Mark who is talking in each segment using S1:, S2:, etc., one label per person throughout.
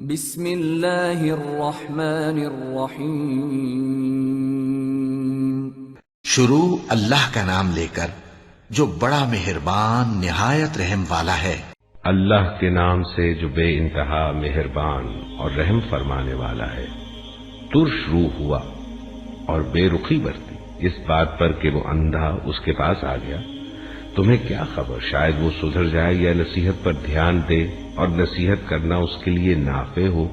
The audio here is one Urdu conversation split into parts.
S1: بسم اللہ الرحمن الرحیم۔
S2: شروع اللہ کا نام لے کر جو بڑا مہربان نہایت رحم والا ہے۔
S3: اللہ کے نام سے جو بے انتہا مہربان اور رحم فرمانے والا ہے۔ ترش روح ہوا اور بے رخی برتی اس بات پر کہ وہ اندھا اس کے پاس آ گیا۔ تمہیں کیا خبر، شاید وہ سدھر جائے یا نصیحت پر دھیان دے اور نصیحت کرنا اس کے لیے نافع ہو۔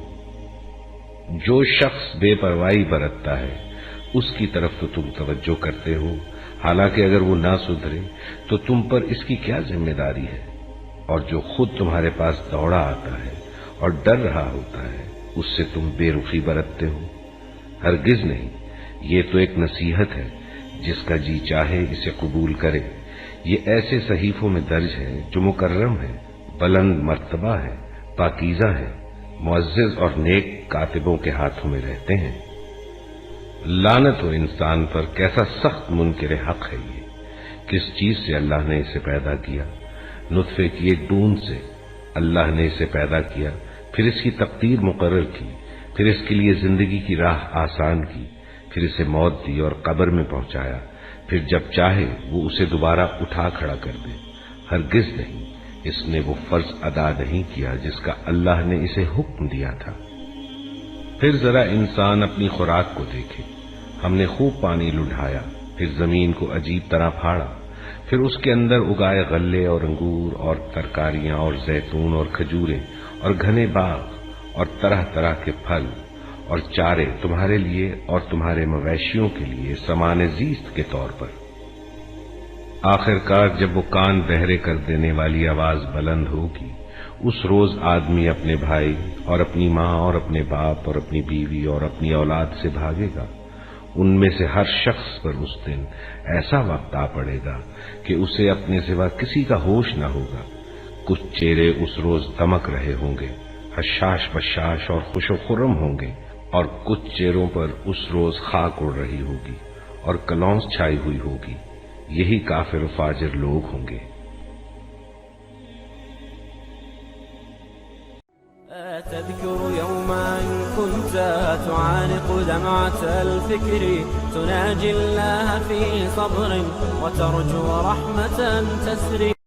S3: جو شخص بے پرواہی برتتا ہے اس کی طرف تو تم توجہ کرتے ہو، حالانکہ اگر وہ نہ سدھرے تو تم پر اس کی کیا ذمہ داری ہے؟ اور جو خود تمہارے پاس دوڑا آتا ہے اور ڈر رہا ہوتا ہے اس سے تم بے رخی برتتے ہو۔ ہرگز نہیں، یہ تو ایک نصیحت ہے، جس کا جی چاہے اسے قبول کرے۔ یہ ایسے صحیفوں میں درج ہے جو مکرم ہے، بلند مرتبہ ہے، پاکیزہ ہے، معزز اور نیک کاتبوں کے ہاتھوں میں رہتے ہیں۔ لعنت ہو انسان پر، کیسا سخت منکر حق ہے یہ۔ کس چیز سے اللہ نے اسے پیدا کیا؟ نطفے کی ایک بوند سے اللہ نے اسے پیدا کیا، پھر اس کی تقدیر مقرر کی، پھر اس کے لیے زندگی کی راہ آسان کی، پھر اسے موت دی اور قبر میں پہنچایا، پھر جب چاہے وہ اسے دوبارہ اٹھا کھڑا کر دے۔ ہرگز نہیں، اس نے وہ فرض ادا نہیں کیا جس کا اللہ نے اسے حکم دیا تھا۔ پھر ذرا انسان اپنی خوراک کو دیکھے۔ ہم نے خوب پانی لڑھایا، پھر زمین کو عجیب طرح پھاڑا، پھر اس کے اندر اگائے غلے اور انگور اور ترکاریاں اور زیتون اور کھجوریں اور گھنے باغ اور طرح طرح کے پھل اور چارے تمہارے لیے اور تمہارے مویشیوں کے لیے سامان زیست کے طور پر۔ آخر کار جب وہ کان بہرے کر دینے والی آواز بلند ہوگی، اس روز آدمی اپنے بھائی اور اپنی ماں اور اپنے باپ اور اپنی بیوی اور اپنی اولاد سے بھاگے گا۔ ان میں سے ہر شخص پر اس دن ایسا وقت آ پڑے گا کہ اسے اپنے سوا کسی کا ہوش نہ ہوگا۔ کچھ چہرے اس روز دمک رہے ہوں گے، حشاش بشاش اور خوش و خرم ہوں گے، اور کچھ چہروں پر اس روز خاک اڑ رہی ہوگی اور کلونس چھائی ہوئی ہوگی۔ یہی کافر و فاجر لوگ ہوں گے۔
S4: تذكر يوما كنت تعانق دمعة الفكر، تناجي الله في صبر وترجو رحمة تسري.